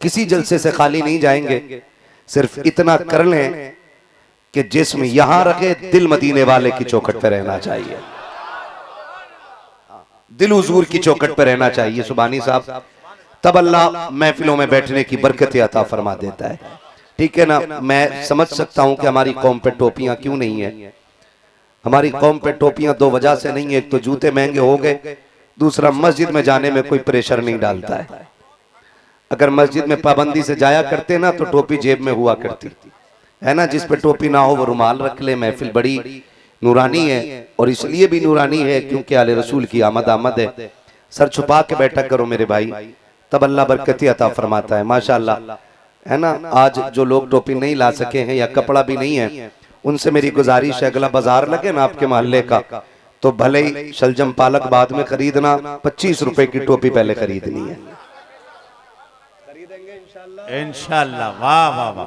किसी जलसे से खाली नहीं जाएंगे। सिर्फ इतना कर लें कि जिस्म यहां रखे, दिल मदीने वाले की चौखट पे रहना चाहिए, दिल हुजूर की चौखट पे रहना चाहिए सुबानी साहब। तब अल्लाह महफिलों में बैठने की बरकत अता फरमा देता है। ठीक है ना। मैं समझ सकता हूं कि हमारी कौम पे टोपियां क्यों नहीं है। हमारी कौम पे टोपियां दो वजह से नहीं है। एक तो जूते महंगे हो गए, दूसरा मस्जिद में जाने में कोई प्रेशर नहीं डालता है। अगर मस्जिद में पाबंदी से जाया करते ना तो टोपी जेब में हुआ करती है ना। जिस पे टोपी ना हो वो रुमाल रख ले। महफिल बड़ी नूरानी है और इसलिए भी नूरानी है क्योंकि आले रसूल की आमद है। सर छुपा के बैठा करो मेरे भाई, तब अल्लाह बरकती अता फरमाता है माशाअल्लाह, है ना। आज जो लोग टोपी नहीं ला सके हैं या कपड़ा भी नहीं है, उनसे मेरी गुजारिश है, अगला बाजार लगे ना आपके मोहल्ले का तो भले ही शलजम पालक बाद में खरीदना, 25 रुपए की टोपी पहले खरीदनी है। इंशाअल्लाह। वाह वाह वाह।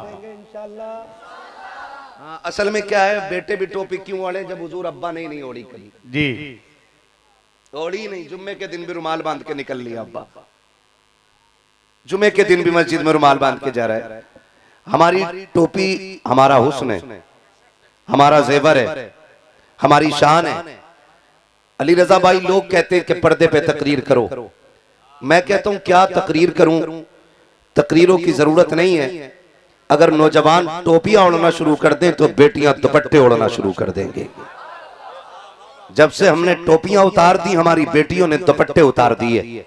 हाँ, असल में क्या है, बेटे भी टोपी क्यों ओढ़े जब हुजूर अब्बा नहीं ओढ़ी कभी जी, ओढ़ी नहीं। जुम्मे के दिन भी रुमाल बांध के निकल लिया अब्बा, जुम्मे के दिन भी मस्जिद में रुमाल बांध के जा रहा है। हमारी टोपी हमारा हुस्न है, हमारा जेवर है, हमारी शान है। अली रजा भाई लोग कहते हैं कि पर्दे पे तकरीर करो, मैं कहता हूं क्या तकरीर करूं, तकरीरों की जरूरत नहीं है। अगर नौजवान टोपियां ओढ़ना शुरू कर दें तो बेटियां दुपट्टे ओढ़ना शुरू कर देंगे। जब से हमने टोपियां उतार दी, हमारी बेटियों ने दुपट्टे उतार दिए।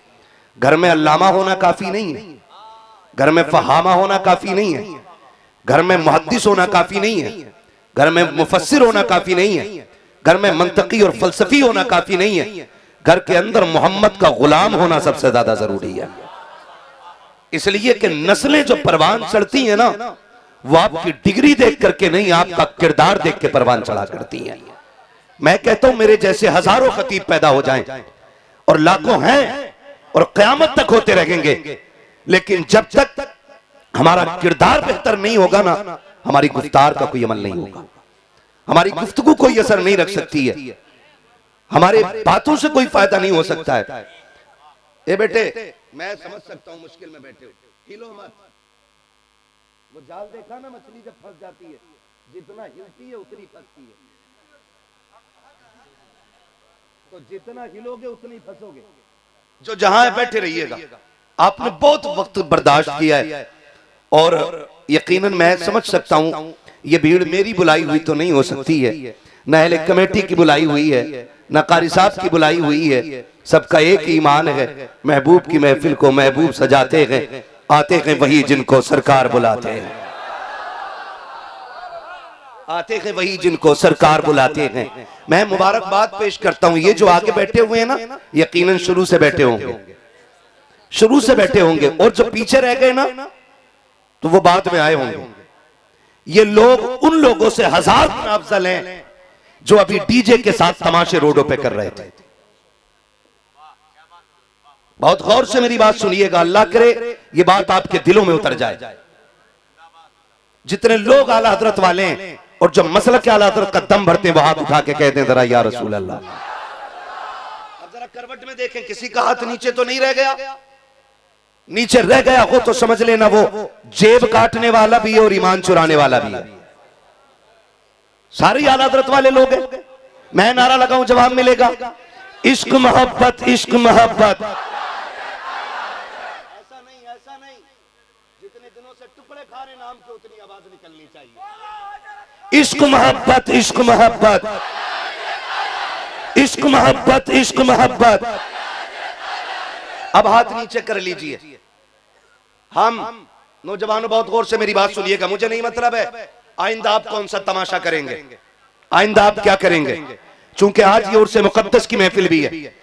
घर में अल्लामा होना काफी नहीं है, घर में फहामा होना काफी नहीं है, घर में मुहद्दिस होना काफी नहीं है, घर में मुफस्सिर होना काफी नहीं है, घर में मंतकी और फलसफी होना काफी नहीं है। घर के अंदर मोहम्मद का गुलाम होना सबसे ज्यादा जरूरी है। इसलिए कि नस्लें जो परवान चढ़ती हैं ना, वो आपकी डिग्री देख करके नहीं, आपका किरदार देख के परवान चढ़ा करती हैं। मैं कहता हूं मेरे जैसे हजारों खतीब पैदा हो जाएं और लाखों हैं और कयामत तक होते रहेंगे, लेकिन जब तक हमारा किरदार बेहतर नहीं होगा ना, हमारी गुफ्तार का कोई अमल नहीं होगा, हमारी गुफ्तगू कोई असर नहीं रख सकती है, हमारे बातों से कोई फायदा नहीं हो सकता है। ए बेटे, मैं समझ सकता हूं मुश्किल में बैठे हो, हिलो मत। वो जाल देखा ना, मछली जब फंस जाती है, जितना हिलती है उतनी फंसती है, तो जितना हिलोगे उतनी फंसोगे। जो जहां है बैठे रहिएगा। आपने बहुत वक्त बर्दाश्त किया है और यकीनन मैं समझ सकता हूं ये भीड़ मेरी बुलाई हुई तो नहीं हो सकती है, न अहले कमेटी की बुलाई हुई है, न कारी साहब की बुलाई हुई है। सबका एक ही ईमान है, महबूब की महफिल को महबूब सजाते हैं, आते हैं वही जिनको सरकार बुलाते हैं, आते हैं वही जिनको सरकार बुलाते हैं। मैं मुबारकबाद पेश करता हूं, ये जो आगे बैठे हुए हैं ना, यकीनन शुरू से बैठे होंगे, शुरू से बैठे होंगे, और जो पीछे रह गए ना तो वो बाद में आए होंगे। ये लोग उन लोगों से हजार गुना अफजल हैं जो अभी डीजे के साथ तमाशे रोडों पे कर रहे थे। बहुत गौर से मेरी बात सुनिएगा, अल्लाह करे ये बात आपके दिलों में उतर जाए। जितने लोग आला हजरत वाले हैं और जो मसलक के आला हजरत का दम भरते हैं, वो हाथ उठा के कहते हैं जरा या रसूल अल्लाह। अब जरा करवट में देखें, किसी का हाथ नीचे तो नहीं रह गया, नीचे रह गया हो तो समझ लेना वो जेब काटने वाला भी है और ईमान चुराने वाला भी है। सारी आला हजरत वाले लोग हैं। मैं नारा लगाऊं जवाब मिलेगा, इश्क मोहब्बत, इश्क मोहब्बत। ऐसा नहीं, ऐसा नहीं, जितने दिनों से टुकड़े खा रहे नाम के उतनी आवाज निकलनी चाहिए। इश्क मोहब्बत, इश्क मोहब्बत, इश्क मोहब्बत, इश्क मोहब्बत। अब हाथ नीचे कर लीजिए। हम नौजवानों बहुत गौर से मेरी बात सुनिएगा, मुझे नहीं मतलब है आइंदा आप कौन सा तमाशा करेंगे, आइंदा आप क्या करेंगे, चूंकि आज ये उर्स मुकद्दस की महफिल भी है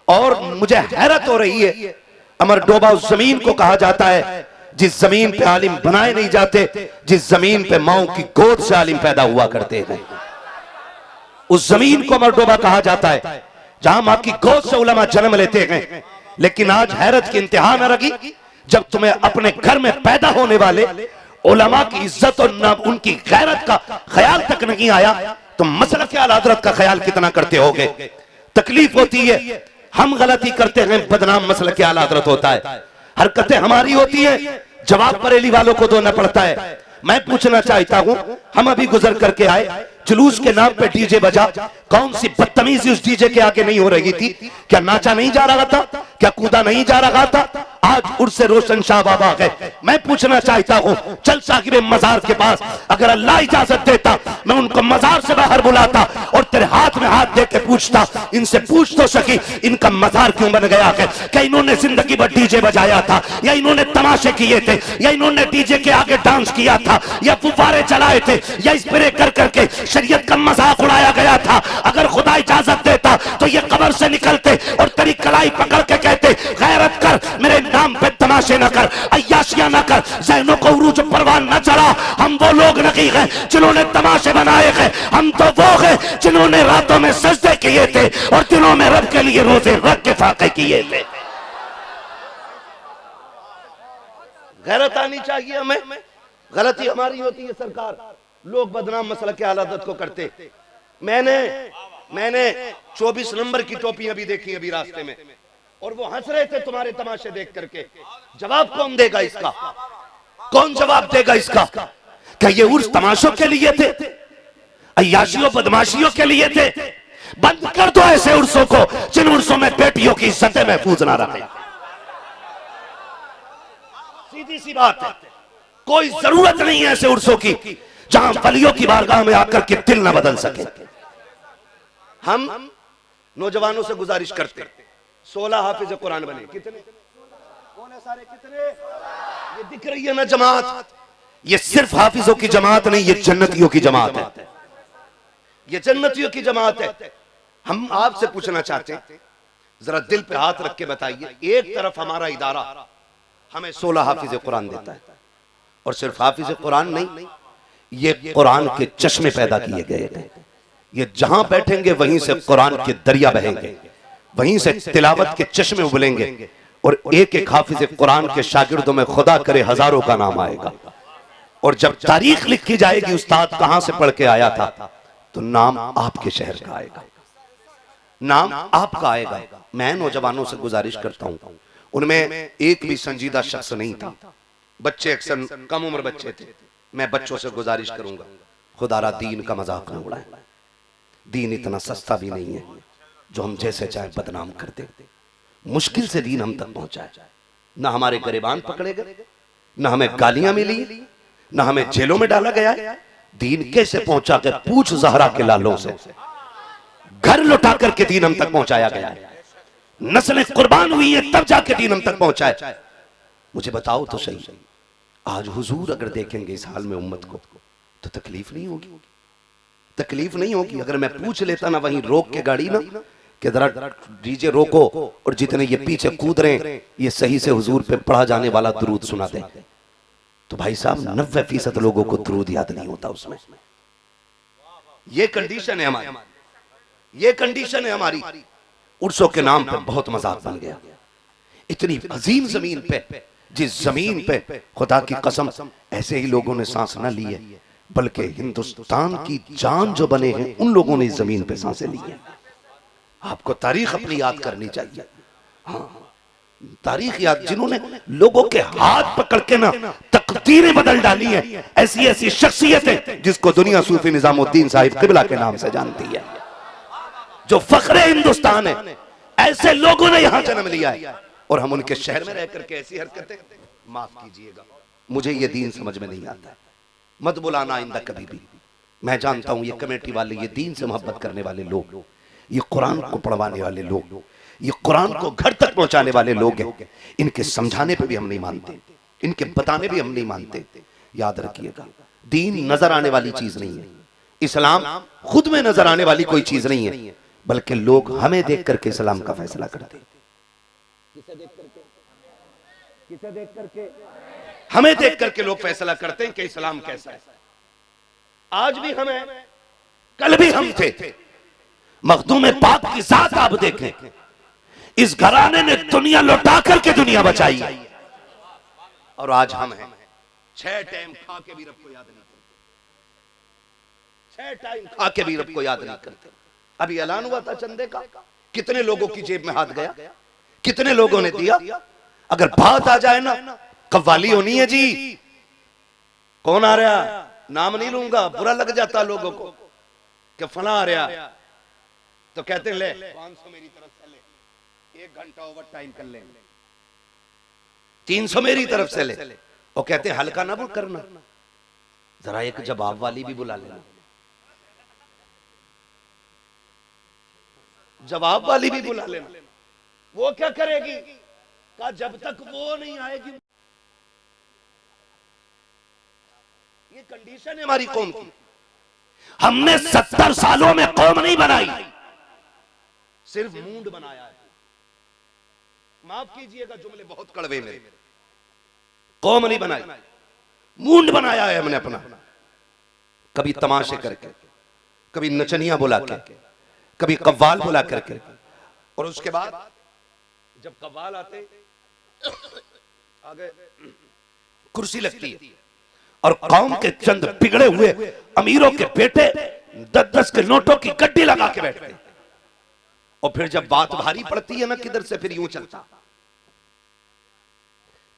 और मुझे हैरत हो रही है। अमर डोबा उस जमीन को कहा जाता है जिस जमीन पे आलिम बनाए नहीं जाते, जिस जमीन पे माओ की गोद से आलिम पैदा हुआ करते हैं, उस जमीन को अमर डोबा कहा जाता है जहां मां की गोद से उलमा जन्म लेते हैं। लेकिन आज हैरत की इंतहा न रही जब तुम्हें अपने घर में पैदा होने वाले उलमा की इज्जत और न उनकी गैरत का ख्याल तक नहीं आया, तो मसलक के आला हज़रत का ख्याल कितना करते होगे। तकलीफ होती है, हम गलती करते हैं, बदनाम मसलक के आला हज़रत होता है। हरकतें हमारी होती हैं, जवाब बरेली वालों को देना पड़ता है। मैं पूछना चाहता हूं, हम अभी गुजर करके आए, जुलूस के नाम पे डीजे बजा, कौन सी बदतमीजी उस डीजे के आगे नहीं हो रही थी? क्या नाचा नहीं जा रहा था? क्या कूदा नहीं जा रहा था? आज उर्से रोशन शाह बाबा गए। मैं पूछना चाहता हूं, चल साहिब मजार के पास, अगर अल्लाह इजाजत देता मैं उनको मजार से बाहर बुलाता और तेरे हाथ में हाथ दे के पूछता, इनसे पूछ तो सकी इनका मजार क्यों बन गया है? क्या इन्होंने जिंदगी भर डीजे बजाया था, या इन्होंने तमाशे किए थे, या इन्होंने डीजे के आगे डांस किया था, या फुव्वारे चलाए थे, या स्प्रे कर करके शरीयत का मजाक उड़ाया गया था? अगर खुदा इजाजत देता तो ये कब्र से निकलते और तेरी कलाई पकड़ के कहते, गैरत कर, मेरे नाम पे तमाशे न कर, अय्याशियां न कर, ज़हनों को उरूज परवान न चढ़ा। हम वो लोग नहीं हैं जिन्होंने तमाशे बनाए हैं, हम तो वो हैं जिन्होंने रातों में सजदे किए थे और दिनों में रब के लिए रोजे रख के फाके किए थे। गैरत आनी चाहिए हमें। गलती हमारी होती है सरकार, लोग बदनाम मसलक के आलादत को करते। मैंने 24 नंबर की टोपी अभी देखी अभी रास्ते में, और वो हंस रहे थे तुम्हारे तमाशे देख करके। जवाब कौन देगा इसका? कौन जवाब देगा इसका? क्या ये उर्स तमाशों के लिए थे, अय्याशियों बदमाशियों के लिए थे? बंद कर दो ऐसे उर्सों को जिन उर्सों में बेटियों की इज्जतें महफूज ना रहे। सीधी सी बात है, कोई जरूरत नहीं है ऐसे उर्सों की जहां वलियों की बारगाह में आकर के दिल ना बदल सके। हम नौजवानों से गुजारिश करते, 16 हाफिज कुरान बने। कितने? कौन है सारे? कितने? ये दिख रही है ना जमात, ये सिर्फ हाफिजों की जमात नहीं, ये जन्नतियों की जमात है। ये जन्नतियों की जमात है। हम आपसे पूछना चाहते हैं, जरा दिल पे हाथ रख के बताइए, एक तरफ हमारा इदारा हमें 16 हाफिज कुरान देता है, और सिर्फ हाफिज कुरान नहीं, ये कुरान के चश्मे पैदा किए गए थे। ये जहां बैठेंगे वहीं से कुरान के दरिया बहेंगे, वहीं से तिलावत के चश्मे उबलेंगे, और एक एक हाफिज कुरान के शागिर्दों में खुदा करे हजारों का नाम आएगा। और जब तारीख लिखी जाएगी उस्ताद कहां से पढ़ के आया था, तो नाम आपके शहर का आएगा, नाम आपका आएगा। मैं नौजवानों से गुजारिश करता हूं, उनमें एक भी संजीदा शख्स नहीं था, बच्चे अक्सर कम उम्र बच्चे थे। मैं बच्चों से गुजारिश करूंगा, खुदारा दीन का मजाक न उड़ाएं। दीन इतना सस्ता भी नहीं है जो हम जैसे चाहे बदनाम कर दे। मुश्किल से दीन हम तक पहुंचाए, ना हमारे गरिबान पकड़े गए, ना हमें गालियां मिली, ना हमें जेलों में डाला गया। दीन कैसे पहुंचा के पूछ ज़हरा के लालों से, घर लुटा करके दीन हम तक पहुंचाया गया है। नस्लें कुर्बान हुई है तब जाके दीन हम तक पहुंचा है। मुझे बताओ तो सही, आज हुजूर अगर देखेंगे इस हाल में उम्मत को तो तकलीफ नहीं होगी? तकलीफ नहीं होगी? अगर मैं पूछ लेता ना वहीं रोक के गाड़ी ना कि जरा डीजे रोको और जितने ये पीछे कूद रहे हैं ये सही से हुजूर पे पढ़ा जाने वाला दुरूद सुना दे, तो भाई साहब 90% लोगों को दुरूद याद नहीं होता उसमें। ये कंडीशन है हमारी, ये कंडीशन है हमारी। उर्सों के नाम पर बहुत मजाक बन गया। इतनी अजीम जमीन पे, जिस जमीन पे खुदा की कसम ऐसे ही लोगों ने सांस न ली है, बल्कि हिंदुस्तान की जान जो बने हैं उन लोगों ने इस जमीन पे सांसें ली है। आपको तारीख अपनी याद करनी चाहिए। हाँ, तारीख याद, जिन्होंने लोगों के हाथ पकड़ के ना तकदीरें बदल डाली है, ऐसी ऐसी शख्सियतें जिसको दुनिया सूफी निजामुद्दीन साहिब किबला के नाम से जानती है, जो फख्रे हिंदुस्तान है। ऐसे लोगों ने यहां जन्म लिया है और हम उनके शहर में रह करके ऐसी हरकतें। माफ कीजिएगा, मुझे ये दीन समझ में नहीं आता, मत बुलाना आइंदा कभी भी। मैं जानता हूं ये कमेटी वाले, ये दीन से मोहब्बत करने वाले लोग, ये कुरान को पढ़वाने वाले लोग, ये कुरान को घर तक पहुंचाने वाले लोग हैं। इनके समझाने पे भी हम नहीं मानते, इनके बताने भी हम नहीं मानते। याद रखिएगा, दीन नजर आने वाली चीज नहीं है, इस्लाम खुद में नजर आने वाली कोई चीज नहीं है, बल्कि लोग हमें देख करके इस्लाम का फैसला करते हैं। किसे देख करके? किसे देख करके? हमें देख करके लोग फैसला करते हैं कि इस्लाम कैसा है। आज भी हमें, कल भी हम थे। मखदूम पाक की जात आप देखें, इस घराने ने दुनिया लौटा करके दुनिया बचाई, और आज हम हैं 6 टाइम खा के भी रब को याद नहीं करते। 6 टाइम खा के भी रब को याद नहीं करते। अभी ऐलान हुआ था चंदे का, कितने लोगों की जेब में हाथ गया, कितने लोगों ने दिया। अगर बात आ जाए ना कव्वाली होनी है जी। कौन आ रहा? नाम नहीं लूंगा, बुरा लग जाता लोगों को कि फला आ रहा, तो कहते ले 500 मेरी तरफ से ले, 1 घंटा ओवर टाइम कर ले, 300 मेरी तरफ से ले। और कहते हल्का ना करना, जरा एक जवाब वाली भी बुला लेना, जवाब वाली भी बुला लेना। वो क्या करेगी? कहा जब तक वो नहीं आएगी। ये कंडीशन है हमारी कौम की। हमने 70 सालों में कौम नहीं बनाई, सिर्फ मूंड बनाया है। माफ कीजिएगा जुमले बहुत कड़वे मेरे। कौम नहीं बनाई, मूंड बनाया है हमने अपना। कभी तमाशे करके, कभी नचनिया बुला के, कभी कव्वाल बुला करके, और उसके बाद जब कव्वाल आते आगे कुर्सी लगती है और कौम के चंद बिगड़े हुए अमीरों के बेटे 10-10 के नोटों की गड्डी लगा के बैठते हैं। और फिर जब बात भारी पड़ती है ना किधर से, फिर यूं चलता।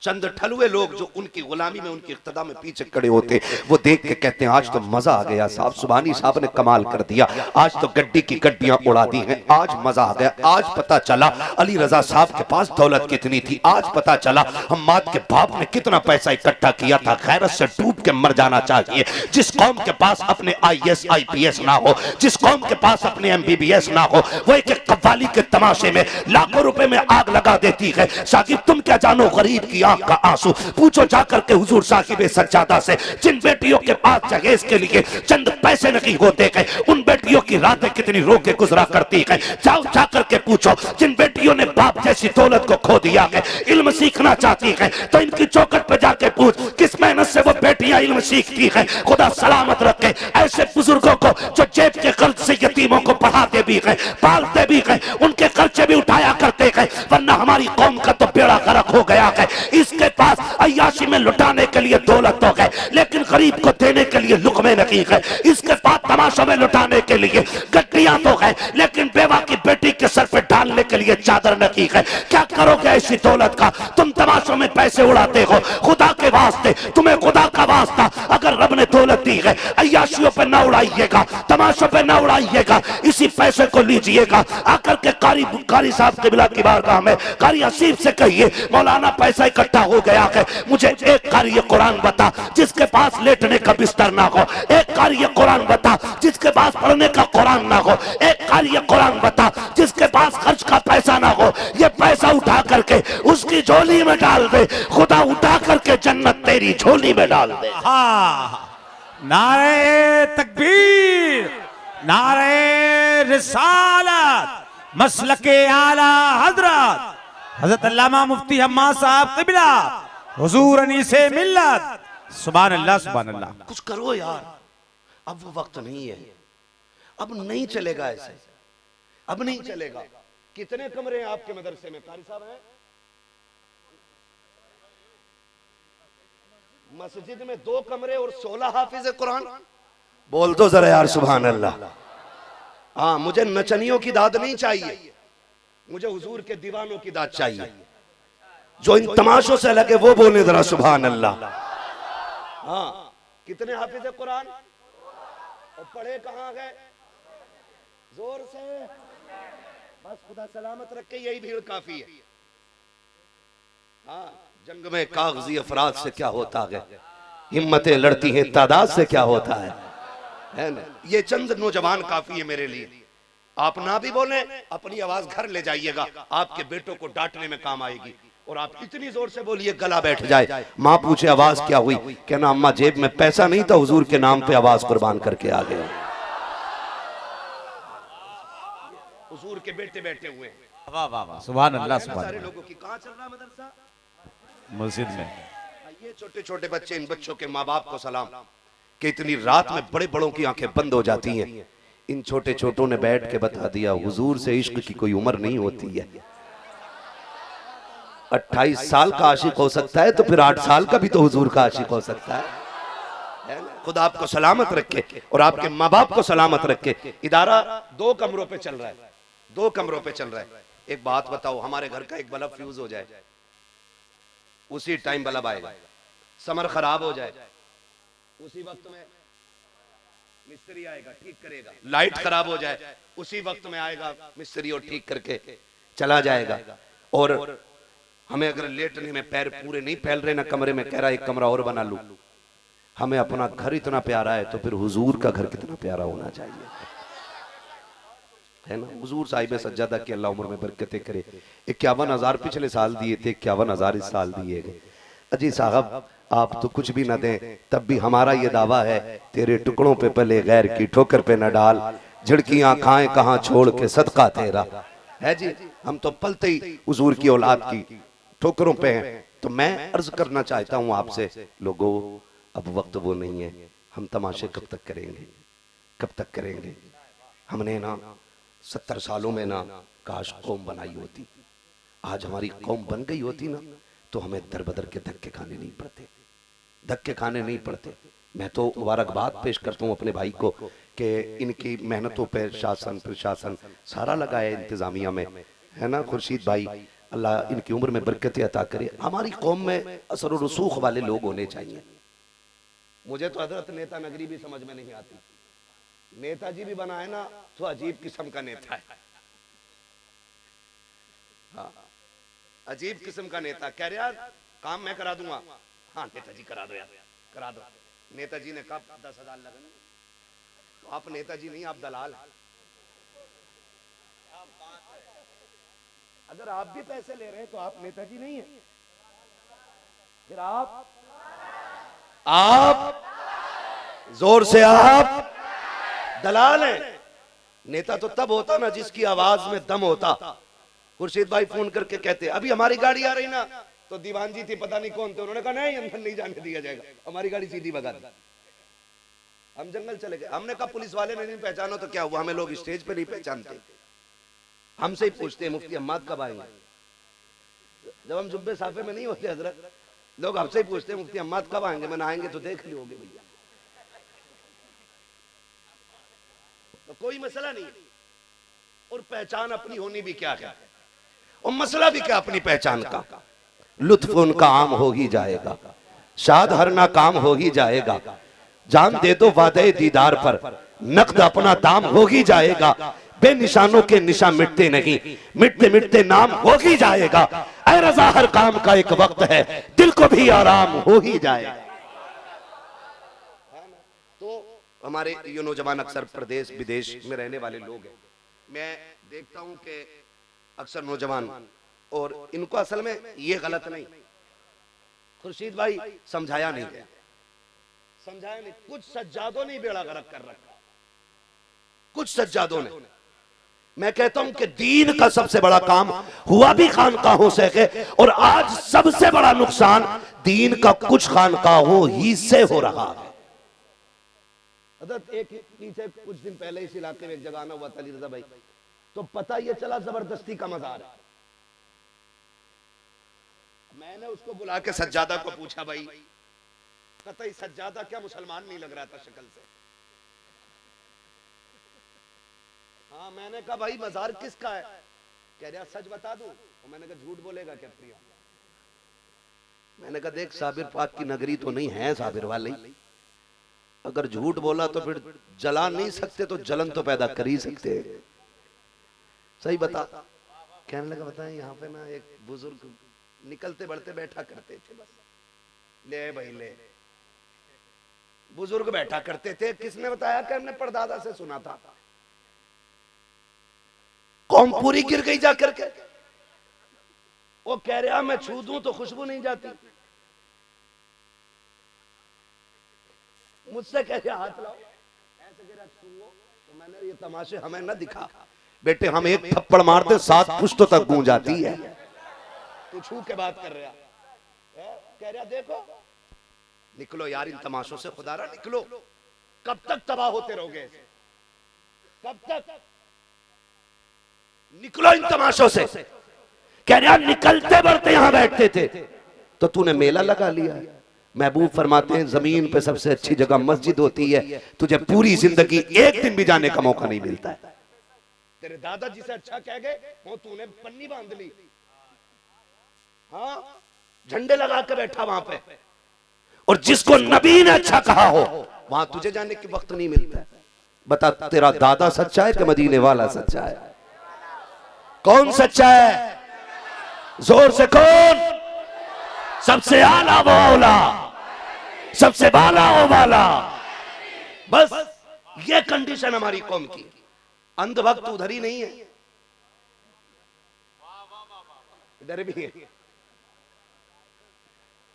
चंद ठलुए लोग जो उनकी गुलामी में, उनकी इख्तदा में पीछे खड़े होते, वो देख के कहते हैं आज तो मजा आ गया साहब, सुभानी साहब ने कमाल कर दिया, आज तो गड्डी की गड्डियां उड़ा दी हैं, आज मजा आ गया। आज पता चला अली रजा साहब के पास दौलत कितनी थी, आज पता चला हम्माद के बाप ने कितना पैसा इकट्ठा किया था। गैरत से डूब के मर जाना चाहिए। जिस कौम के पास अपने IAS IPS ना हो, जिस कौम के पास अपने MBBS ना हो, वो एक कव्वाली के तमाशे में लाखों रुपए में आग लगा देती है। साकिब तुम क्या जानो गरीब की आंख का आंसू, पूछो जाकर के हुजूर साहिब सज्जादा से, जिन बेटियों के पास जहेज के लिए चंद पैसे नहीं होते हैं, उन बेटियों की रातें कितनी रो के गुजरा करती है। जाओ जाकर के पूछो जिन बेटियों ने बाप जैसी दौलत को खो दिया है, इल्म सीखना चाहती है तो इनकी चौखट पे जाके पूछ किस मेहनत से वो बेटियां इल्म सीखती है। खुदा सलामत रखे ऐसे बुजुर्गों को जो जेब के खर्च से यतीमों को पढ़ाते भी हैं, पालते भी हैं, उनके खर्चे भी उठाया करते हैं। वरना हमारी कौम का तो बेड़ा गर्क हो गया है। इसके पास अय्याशी में लुटाने के लिए दौलत तो है, लेकिन गरीब को देने के लिए लुक़मे नहीं है। इसके पास तमाशों में लुटाने के लिए गड्डियां तो है, लेकिन बेवा की बेटी के सर पे डालने के लिए चादर नहीं है। क्या करोगे ऐसी दौलत का? तुम तमाशों में पैसे उड़ाते हो। खुदा के वास्ते, तुम्हें खुदा का वास्ता, अगर रब ने दौलत दी है अय्याशियों पे ना उड़ाइएगा, तमाशों पे ना उड़ाइएगा, इसी पैसे को लीजिएगा। आकर के कारी साहब क़िबला की बारगाह में कारी हसीब से कहिए मौलाना पैसा इकट्ठा हो गया है, मुझे एक कारी कुरान बता जिसके पास लेटने का बिस्तर ना हो, एक कारी कुरान बता जिसके पास पढ़ने का कुरान ना हो, एक कारी कुरान बता जिसके पास खर्च का पैसा ना हो। ये पैसा उठा करके उसकी झोली में डाल दे, खुदा उठा करके जन्नत तेरी झोली में डाल दे। नारे तकबीर, नारे रिसालत, मसलके आला हजरत हजरत अल्लामा मुफ्ती हम्माद साहब क़िबला हुजूर अनीसे मिल्लत। सुभान अल्लाह, सुभान अल्लाह। कुछ करो यार, अब वो वक्त नहीं है, अब नहीं चलेगा ऐसे, अब नहीं चलेगा। कितने कमरे हैं आपके मदरसे में कारी साहब हैं? मस्जिद में 2 कमरे और 16 हाफिज कुरान। बोल दो जरा यार सुभान अल्लाह। हाँ, मुझे नचनियों की दाद नहीं चाहिए, मुझे हुजूर के दीवानों की दाद चाहिए। जो इन तमाशों से लगे वो बोले जरा सुभान अल्लाह। हाँ, कितने हाफिज कुरान और पढ़े कहाँ गए? जोर से, बस खुदा सलामत रखे, यही भीड़ काफी है। हाँ, जंग में कागजी अफराद से क्या होता है, हिम्मतें लड़ती हैं तादाद से क्या होता है ना? ये चंद नौजवान काफी है मेरे लिए। आप ना भी बोले, अपनी आवाज घर ले जाइएगा, आपके बेटों को डांटने में काम आएगी। और आप इतनी जोर से बोलिए गला बैठ जाए। माँ पूछे आवाज क्या हुई, कहना अम्मा जेब में पैसा नहीं था, हुजूर के नाम पे आवाज कुर्बान करके आ गए। हुजूर के बेटे बैठे हुए हैं। वाह वाह वाह, सुभान अल्लाह, सुभान सारे अल्लाह। लोगों की कहाँ चल रहा है मदरसा? मस्जिद में ये छोटे छोटे बच्चे, इन बच्चों के माँ बाप को सलाम कि इतनी रात में बड़े बड़ों की आंखें बंद हो जाती हैं। इन छोटे छोटों ने बैठ के बता दिया हुजूर से इश्क की कोई उम्र नहीं होती है। 28 साल का आशिक हो सकता है तो फिर 8 साल का भी तो हुजूर का आशिक हो सकता है। खुदा आपको सलामत रखे और आपके माँ बाप को सलामत रखे। इदारा 2 कमरों पे चल रहा है, 2 कमरों पे चल रहा है। एक बात बताओ, हमारे घर का एक बल्ब फ्यूज हो जाए उसी टाइम बल्ब आएगा। समर खराब हो जाए, उसी वक्त में मिस्त्री आएगा, ठीक करेगा। लाइट खराब हो जाए, उसी वक्त में आएगा मिस्त्री और ठीक करके चला जाएगा। और हमें अगर लेटने में पैर पूरे नहीं फैल रहे ना कमरे में, कह रहा एक कमरा और बना लूं। हमें अपना घर इतना प्यारा है तो फिर हुजूर का घर कितना प्यारा होना चाहिए, है ना। हुजूर साहिब सज्जादा की अल्लाह उम्र में बरकतें करे। 51,000 पिछले साल दिए थे, 51,000 इस साल दिए गए। अजी साहब आप तो कुछ भी ना दें, तब भी हमारा ये दावा है, तेरे टुकड़ों पे पले गैर की ठोकर पे न डाल, झिड़कियां खाएं कहां छोड़ के सदका तेरा, है जी। हम तो पलते ही हुजूर की औलाद की ठोकरों पे हैं। तो मैं अर्ज करना चाहता हूं आपसे लोगों, अब वक्त वो नहीं है। हम तमाशे कब तक करेंगे, कब तक करेंगे। हमने ना 70 सालों में ना काश कौम बनाई होती। आज हमारी कौम बन गई होती ना तो हमें दर बदर के धक्के खाने नहीं पड़ते, धक्के खाने नहीं पड़ते। मैं तो मुबारकबाद पेश करता हूँ अपने भाई को कि इनकी मेहनतों पर शासन प्रशासन सारा लगा है इंतजामिया में, है ना। खुर्शीद भाई अल्लाह इनकी उम्र में बरकत अता करे। हमारी कौम में असर और रसूख वाले लोग होने चाहिए। मुझे तो हजरत नेता नगरी भी समझ में नहीं आती। नेताजी भी बना है ना तो अजीब किस्म का नेता है, हाँ अजीब किस्म का नेता। कह रहे यार काम मैं करा दूंगा, हाँ नेताजी करा दो यार, करा दो। नेताजी ने कहा 10,000 लगन, तो आप नेताजी नहीं, आप दलाल हैं। अगर आप भी पैसे ले रहे हैं तो आप नेताजी नहीं है, फिर आप जोर से आप दलाल हैं। नेता तो तब होता ना जिसकी आवाज में दम होता। खुर्शीद भाई फोन करके कहते अभी हमारी गाड़ी आ रही ना, तो दीवान जी थी पता नहीं कौन थे, उन्होंने कहा नहीं अंदर नहीं जाने दिया जाएगा, हमारी गाड़ी सीधी भगा दी। हम जंगल चले गए। हमने कहा पुलिस वाले ने नहीं पहचाना तो क्या हुआ, हमें लोग स्टेज पे नहीं पहचानते, हमसे ही पूछते हैं मुफ्ती अम्माद कब आएंगे। जब हम जुब्बे साफे में नहीं होते हजरत, लोग हमसे ही पूछते हैं मुफ्ती अम्माद कब आएंगे। मैंने आएंगे तो देख लियोगे भैया, तो कोई मसला नहीं। और पहचान अपनी होनी भी क्या है, और मसला भी क्या अपनी पहचान का। लुत्फ उनका आम हो ही जाएगा, शाद हर ना काम हो ही जाएगा। जान दे दो वादे दीदार पर, नकद अपना दाम हो ही जाएगा। बेनिशानों के निशान मिटते नहीं, मिटते मिटते नाम हो ही जाएगा। ऐ रज़ा हर काम का एक वक्त है, दिल को भी आराम हो ही जाएगा। तो हमारे ये नौजवान अक्सर प्रदेश विदेश में रहने वाले लोग हैं। मैं देखता हूं कि अक्सर नौजवान, और इनको असल में ये गलत नहीं, खुर्शीद भाई समझाया नहीं गया, समझाया नहीं। कुछ सज्जादों ने बेड़ा गर्क कर रखा, कुछ सज्जादों ने। मैं कहता हूं कि दीन का सबसे बड़ा काम हुआ भी खानकाहों से है, और आज सबसे बड़ा नुकसान दीन का कुछ खानकाहों ही से हो रहा है। एक पीछे कुछ दिन पहले इस इलाके में एक जगह आना हुआ था अली रजा भाई, तो पता ये चला जबरदस्ती का मजार है। मैंने उसको बुला के सज्जादा को पूछा, भाई कतई सज्जादा क्या मुसलमान नहीं लग रहा था शक्ल से। हाँ मैंने कहा भाई मजार किसका है, कह रहा सच बता दूं। तो मैंने कहा झूठ बोलेगा क्या प्रिया। मैंने कहा देख साबिर पाक की नगरी तो नहीं है साबिर वाली, अगर झूठ बोला तो फिर जला नहीं सकते तो जलन तो पैदा कर ही सकते। सही बता। कहने लगा बताएं यहाँ पे ना एक बुजुर्ग निकलते बढ़ते बैठा करते थे, बस ले भाई ले, बुजुर्ग बैठा करते थे। किसने बताया कि हमने परदादा से सुना था। कौम पूरी गिर गई जाकर के। वो कह रहा मैं छू दूं तो खुशबू नहीं जाती, मुझसे कह रहा हाथ लाओ, ऐसे कह रहा छू लो। तो मैंने ये तमाशे हमें न दिखा बेटे, हम एक थप्पड़ मारते 7 पुश्तों तक गूंज आती है। तू छू के बात कर रहा है, कह रहा देखो निकलो यार इन तमाशों से, खुदारा निकलो। कब तक तबाह होते रहोगे, कब तक निकलो इन तमाशों से। कह रहा निकलते बढ़ते यहां बैठते थे तो तूने मेला लगा लिया। महबूब फरमाते हैं जमीन पे सबसे अच्छी जगह मस्जिद होती है, तुझे पूरी जिंदगी एक दिन भी जाने का मौका नहीं मिलता है। तेरे दादाजी से अच्छा कह गए वो तूने पन्नी बांध ली। हाँ झंडे लगा के बैठा वहां पे, और जिसको नबी ने अच्छा कहा हो वहां तुझे जाने के वक्त नहीं मिलता है। बता, तेरा दादा सच्चा है कि मदीने वाला सच्चा है? कौन सच्चा है? जोर से कौन? सबसे आला वो औला, सबसे बाला वो बाला। बस ये कंडीशन हमारी कौम की। अंधभक्त उधर ही नहीं है, इधर भी है,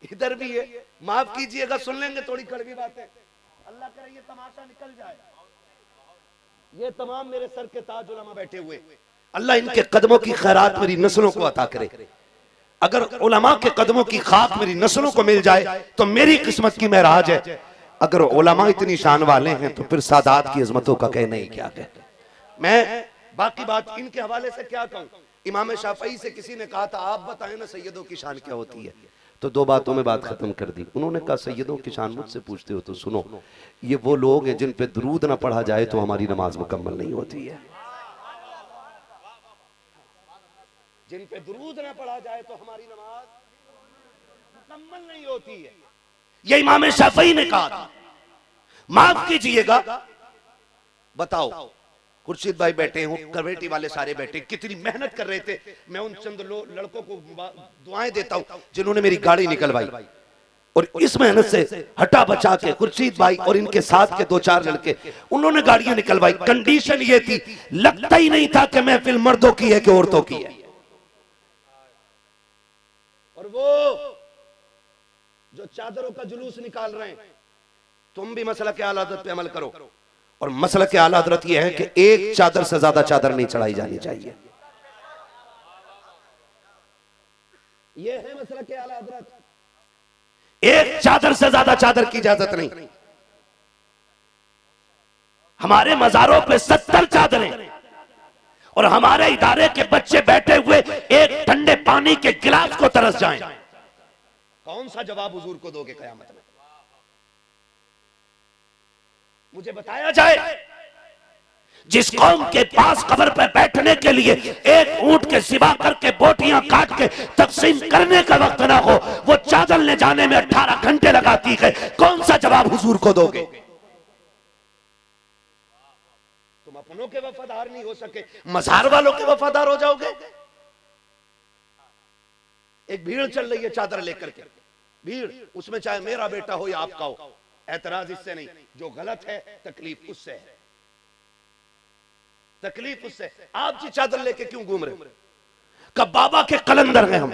इधर भी है। माफ कीजिएगा, सुन लेंगे थोड़ी कड़वी बातें। अल्लाह करे ये तमाशा निकल जाए। ये तमाम मेरे सर के ताज उलमा बैठे हुए, अल्लाह इनके कदमों की खैरात मेरी नस्लों को अता करे। अगर उलमा के कदमों की खाक मेरी नस्लों को मिल जाए तो मेरी किस्मत की महराज है। अगर उलमा इतनी शान वाले हैं तो फिर सादात की अजमतों का कहना ही क्या कहते। मैं बाकी बात इनके हवाले से क्या कहूं। इमाम शाफई से किसी ने कहा था आप बताएं ना सैयदों की शान क्या होती है, तो दो बातों में बात खत्म कर दी। उन्होंने कहा सैयदों की शान मुझसे पूछते हो तो सुनो, ये वो लोग हैं जिन पे दरूद ना पढ़ा जाए तो हमारी नमाज मुकम्मल नहीं होती है। जिन पे दरूद ना पढ़ा जाए तो हमारी नमाज मुकम्मल नहीं होती है। ये इमाम शाफई ने कहा था। माफ कीजिएगा, बताओ खुर्शीद भाई बैठे हो, कमेटी वाले सारे बैठे, कितनी मेहनत कर रहे थे। मैं उन चंद लड़कों को दुआएं देता हूं जिन्होंने मेरी गाड़ी निकलवाई, और इस मेहनत से हटा बचा के खुर्शीद भाई और इनके साथ के दो चार लड़के उन्होंने गाड़ियां निकलवाई। कंडीशन ये थी, लगता ही नहीं था कि महफिल मर्दों की है कि औरतों की है। और वो जो चादरों का जुलूस निकाल रहे हैं, तुम भी मसला के आला हज़रत पे अमल करो। और मसला के आला हज़रत यह है कि एक चादर से ज्यादा चादर नहीं चढ़ाई जानी चाहिए। यह है मसला के आला हज़रत। एक चादर से ज्यादा चादर की इजाजत नहीं। हमारे मजारों पे 70 चादरें, और हमारे इदारे के बच्चे बैठे हुए एक ठंडे पानी के गिलास को तरस जाएं। कौन सा जवाब हुजूर को दोगे कयामत में? मुझे बताया जाए। जिस कौम के पास कब्र पर बैठने के लिए एक ऊंट के सिवा करके बोटियां काट के तकसीम करने का वक्त ना हो, वो चादर ले जाने में 18 घंटे लगाती है। कौन सा जवाब हुजूर को दोगे? तुम अपनों के वफादार नहीं हो सके, मजार वालों के वफादार हो जाओगे। एक भीड़ चल रही है चादर लेकर के, भीड़, उसमें चाहे मेरा बेटा हो या आपका हो, एतराज इससे नहीं। जो गलत है तकलीफ उससे है, तकलीफ उससे। आप जी चादर लेके क्यों घूम रहे? कब बाबा के कलंदर हैं हम,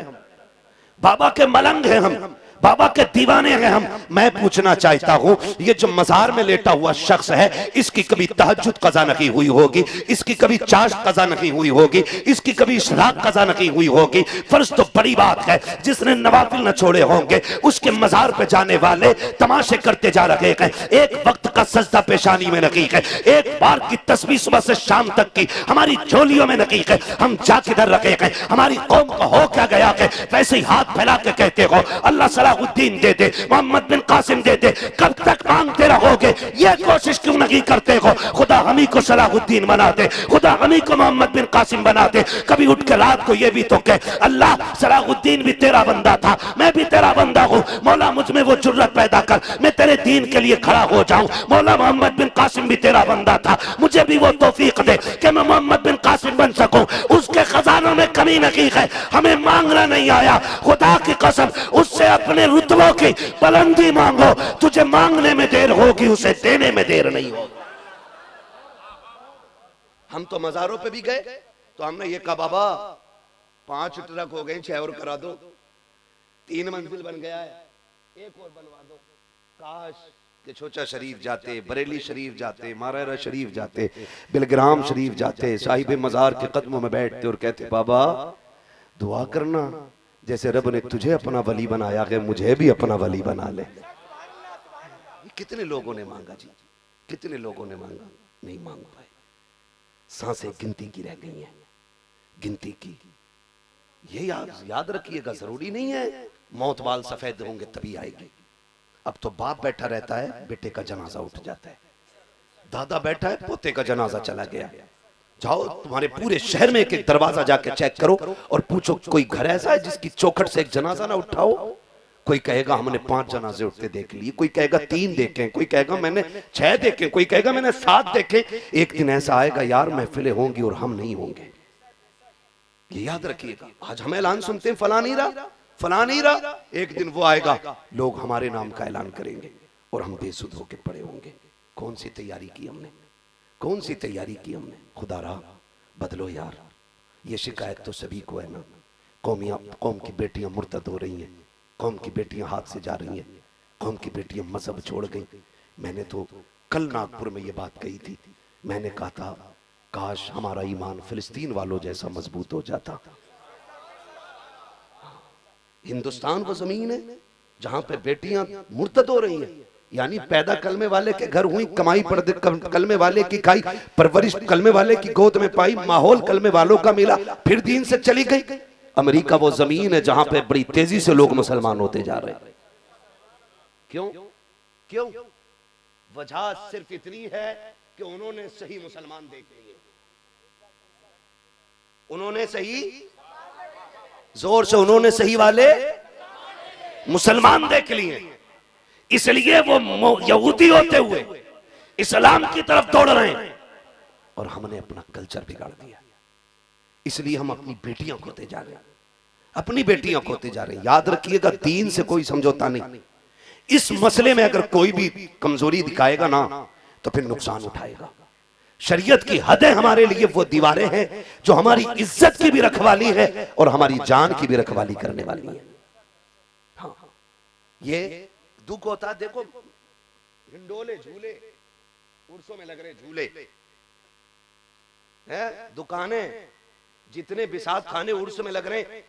बाबा के मलंग हैं हम, बाबा के दीवाने हैं हम। मैं पूछना चाहता हूं, ये जो मजार में लेटा हुआ शख्स है, इसकी कभी तहज्जुद कज़ा नहीं हुई होगी, इसकी कभी चाश कज़ा नहीं हुई होगी, इसकी कभी इशराक कज़ा नहीं हुई होगी। फर्ज तो बड़ी बात है, जिसने नवाफिल न छोड़े होंगे उसके मजार पे जाने वाले तमाशे करते जा रहे हैं। एक वक्त का सजदा पेशानी में नहीं है, एक बार की तस्बीह सुबह से शाम तक की हमारी झोलियों में नहीं है। हम जा किधर रखे हैं? हमारी कौम को हो क्या गया है? वैसे ही हाथ फैला के कहते हो अल्लाह सलाहुद्दीन दे दे, मोहम्मद बिन कासिम दे दे। कब तक मांगते रहोगे? ये कोशिश क्यों नहीं करते हो खुदा हमी को सलाहुद्दीन बना दे, खुदा हमी को मोहम्मद बिन कासिम बना दे। कभी उठ के रात को ये भी तो कह अल्लाह सलाहुद्दीन भी तेरा बंदा था, मैं भी तेरा बंदा हूँ, मौला मुझ में वो जुर्रत पैदा कर, मैं तेरे दीन के लिए खड़ा हो जाऊं। मौला मोहम्मद बिन कासिम भी तेरा बंदा था, मुझे भी वो तौफीक दे कि मैं मोहम्मद बिन कासिम बन सकूं। उसके खजानों में कमी नहीं है, हमें मांगना नहीं आया। खुदा की कसम, उससे अपने रुतबों की बुलंदी मांगो, तुझे मांगने में देर होगी, उसे देने में देर नहीं होगी। हम तो मजारों पे भी गए तो हमने ये कहा बाबा 5 ट्रक हो गए, 6 और करा दो, 3 मंजिल बन गया है, 1 और बनवा दो। काश कि छोचा शरीफ जाते, बरेली शरीफ जाते, मारारा शरीफ जाते, बिलग्राम शरीफ जाते, साहिब मजार के कदमों में बैठते और कहते बाबा दुआ करना जैसे रब ने तुझे अपना वली बनाया है, मुझे भी अपना वली बना ले। कितने लोगों ने मांगा जी, कितने लोगों ने मांगा, नहीं मांग पाए। सांसें गिनती की रह गई हैं, गिनती की। ये याद रखिएगा, जरूरी नहीं है मौत बाल सफेद होंगे तभी आएगी। अब तो बाप बैठा रहता है, बेटे का जनाजा उठ जाता है, दादा बैठा है, पोते का जनाजा चला गया, जाओ तुम्हारे पूरे शहर में एक एक दरवाजा जाके चेक करो और पूछो कोई घर ऐसा है जिसकी चौखट से एक जनाजा ना उठाओ। कोई कहेगा हमने 5 जनाजे उठते देख लिए, कोई कहेगा 3 देखे, कोई कहेगा मैंने 6 देखे, कोई कहेगा मैंने 7 देखे। एक दिन ऐसा आएगा यार महफिलें होंगी और हम नहीं होंगे, ये याद रखिएगा। आज हम ऐलान सुनते हैं फला नहीं रहा, फला नहीं रहा, एक दिन वो आएगा लोग हमारे नाम का ऐलान करेंगे और हम बेसुध होकर पड़े होंगे। कौन सी तैयारी की हमने, कौन सी तैयारी की हमने? खुदा रहा बदलो यार। ये शिकायत तो सभी को है ना, कौम की बेटियां मुर्तद हो रही हैं, कौम की बेटियां हाथ से जा रही हैं, कौम की बेटियां मजहब छोड़ गई। मैंने तो कल नागपुर में ये बात कही थी, मैंने कहा था काश हमारा ईमान फिलिस्तीन वालों जैसा मजबूत हो जाता। हिंदुस्तान वो जमीन है जहां पे बेटियां मुर्तद हो रही हैं, यानी पैदा कलमे वाले के घर हुई, कमाई कलमे वाले की खाई, परवरिश कलमे वाले की गोद में पाई, माहौल कलमे वालों का मिला, फिर दीन से चली गई। अमेरिका वो जमीन है जहां पे बड़ी तेजी से लोग मुसलमान होते जा रहे हैं। क्यों क्यों? वजह सिर्फ इतनी है कि उन्होंने सही मुसलमान देख लिए, उन्होंने सही, जोर से उन्होंने सही वाले मुसलमान देख लिए, इसलिए वो यहूदी होते हुए इस्लाम की तरफ दौड़ रहे हैं और हमने अपना कल्चर बिगाड़ दिया। इसलिए हम अपनी बेटियां खोते जा रहे हैं, अपनी बेटियां खोते जा रहे हैं। याद रखिएगा दीन से कोई समझौता नहीं। इस मसले में अगर कोई भी कमजोरी दिखाएगा ना तो फिर नुकसान उठाएगा। शरीयत की हदें हमारे लिए वो दीवारें हैं जो हमारी इज्जत की भी रखवाली है और हमारी जान की भी रखवाली करने वाली है। हाँ, ये दुख होता, देखो हिंडोले झूले उर्सों में लग रहे झूले है, दुकानें जितने बिसात खाने उर्स में लग रहे हैं,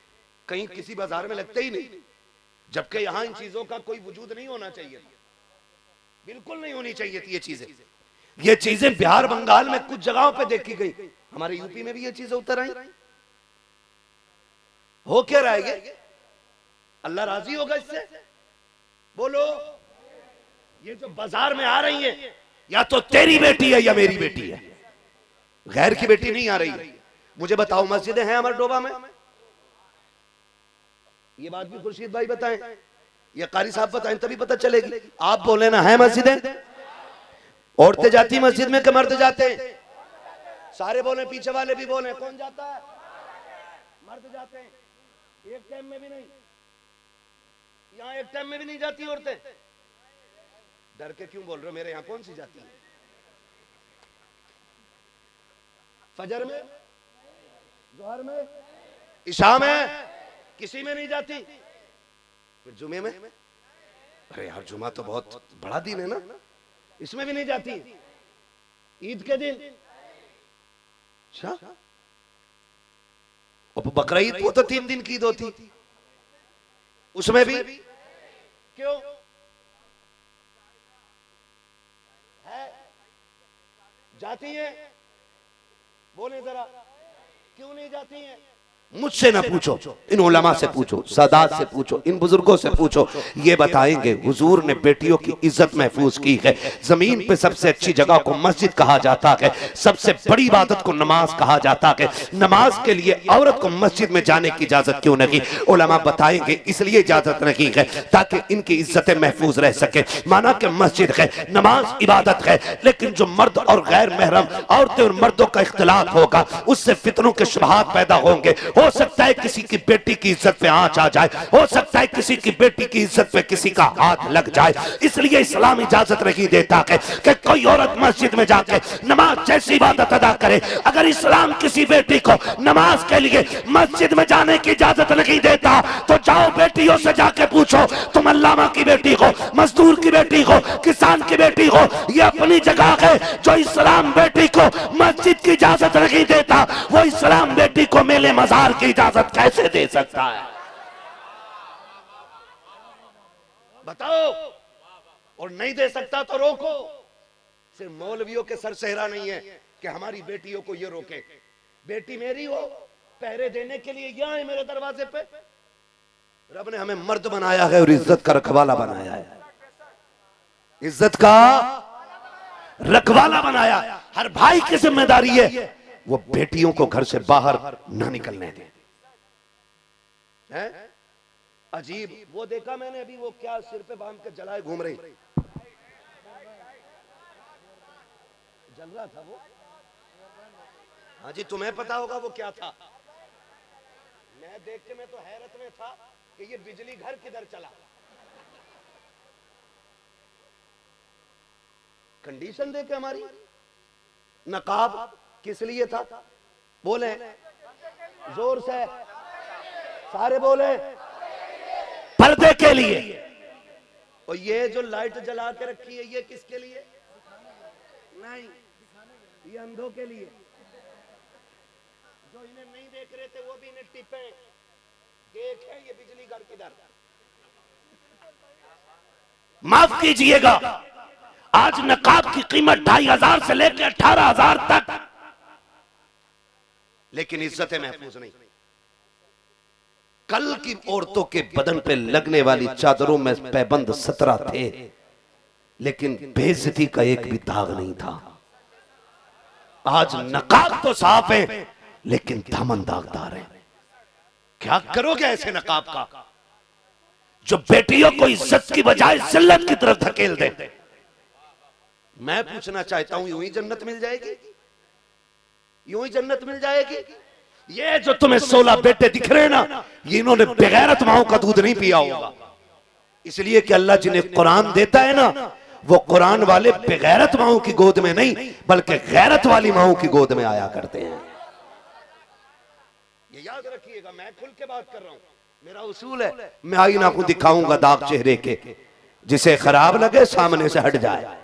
कहीं किसी बाजार में लगते ही नहीं, जबकि यहां इन चीजों का कोई वजूद नहीं होना चाहिए, बिल्कुल नहीं होनी चाहिए थी ये चीजें। ये चीजें बिहार बंगाल में कुछ जगहों पे देखी गई, हमारे यूपी में भी ये चीजें उतर आई। हो क्या रहा है? अल्लाह राजी होगा इससे? बोलो। ये जो बाजार में आ रही है, या तो तेरी बेटी है या मेरी बेटी है, गैर की बेटी नहीं आ रही है। मुझे बताओ मस्जिदें हैं हमारे डोबा में? ये बात भी खुर्शीद भाई बताएं, ये कारी साहब बताएं, तभी पता चलेगी। आप बोले ना है मस्जिदें? औरतें जाती मस्जिद में कि मर्द जाते हैं? सारे बोले, पीछे वाले भी बोले। कौन जाता है? मर्द जाते हैं। एक टाइम में भी नहीं, यहाँ एक टाइम में भी नहीं जाती औरतें। डर के क्यों बोल रहे हो? मेरे यहाँ कौन सी जाती है? फजर में, जोहर में, इशा में, किसी में नहीं जाती। फिर जुमे में? अरे यार जुमा तो बहुत बड़ा दिन है ना, इसमें भी नहीं जाती। ईद के दिन, अच्छा, और बकरा ईद को तो 3 दिन की ईद होती, उसमें भी क्यों है? जाती है? बोले जरा, क्यों नहीं जाती है? मुझसे ना पूछो, इन उलमा से पूछो, सादात से पूछो, इन बुजुर्गों से पूछो, ये बताएंगे हुजूर ने बेटियों की इज्जत महफूज की है। जमीन पे सबसे अच्छी जगह को मस्जिद कहा जाता है, सबसे बड़ी इबादत को नमाज कहा जाता है। नमाज के लिए औरत को मस्जिद में जाने की इजाजत क्यों नहीं? उलमा बताएंगे इसलिए इजाजत नहीं है ताकि इनकी इज्जतें महफूज रह सके। माना कि मस्जिद है, नमाज इबादत है, लेकिन जो मर्द और गैर महरम औरतें और मर्दों का इख्तिलाफ होगा उससे फितनों के शुबहात पैदा होंगे। हो सकता है किसी की बेटी की इज्जत पे आंच आ जाए, हो सकता है किसी की बेटी की इज्जत पे किसी का हाथ लग जाए। इसलिए इस्लाम इजाजत नहीं देता है कि कोई औरत मस्जिद में जाके नमाज जैसी इबादत अदा करे। अगर इस्लाम किसी बेटी को नमाज के लिए मस्जिद में जाने की इजाजत नहीं देता तो जाओ बेटियों से जाके पूछो, तुम अल्लामा की बेटी हो, मजदूर की बेटी हो, किसान की बेटी हो, ये अपनी जगह है। जो इस्लाम बेटी को मस्जिद की इजाजत नहीं देता वो इस्लाम बेटी को मेले मजार की इजाजत कैसे दे सकता है? बताओ। और नहीं दे सकता तो रोको। सिर्फ मौलवियों के सर सेहरा नहीं है कि हमारी बेटियों को ये रोके। बेटी मेरी हो, पहरे देने के लिए यहाँ है मेरे दरवाजे पे। रब ने हमें मर्द बनाया है और इज्जत का रखवाला बनाया है, इज्जत का रखवाला बनाया। हर भाई की जिम्मेदारी है वो बेटियों को घर से बाहर ना निकलने दें। हैं? अजीब। वो देखा मैंने अभी, वो क्या सिर पे बांध के जलाए घूम रही, जल रहा था वो। हाँ जी, तुम्हें पता होगा वो क्या था। मैं देख के मैं तो हैरत में था कि ये बिजली घर किधर चला। कंडीशन देखे हमारी। नकाब किस लिए था? बोले जोर से, सारे बोले, पर्दे के लिए। और ये जो लाइट जला के रखी है ये किसके लिए? नहीं, ये अंधों के लिए। जो इन्हें नहीं देख रहे थे वो भी इन्हें टिपे, देखे ये बिजली घर किधर। माफ कीजिएगा, आज नकाब की कीमत 2500 से लेकर 18,000 तक, लेकिन इज्जतें महफूज नहीं। कल की औरतों के बदन पे लगने वाली चादरों में पैबंद 17 थे, लेकिन बेइज्जती का एक भी दाग नहीं था। आज नकाब तो साफ है, लेकिन दामन दागदार है। क्या करोगे ऐसे नकाब का जो बेटियों को इज्जत की बजाय जिल्लत की तरफ धकेल दे? मैं पूछना चाहता हूं, यूं ही जन्नत मिल जाएगी? यूं ही जन्नत मिल जाएगी? ये जो तुम्हें 16 बेटे दिख रहे हैं ना, ये इन्होंने बेगैरत माओं का दूध नहीं पिया होगा। इसलिए कि अल्लाह जिन्हें कुरान देता है ना, वो कुरान वाले बेगैरत माओं की गोद में नहीं, बल्कि गैरत वाली माओं की गोद में आया करते हैं। ये याद रखिएगा, मैं खुल के बात कर रहा हूं। मेरा उसूल है, मैं आईना को दिखाऊंगा दाग चेहरे के, जिसे खराब लगे सामने से हट जाए।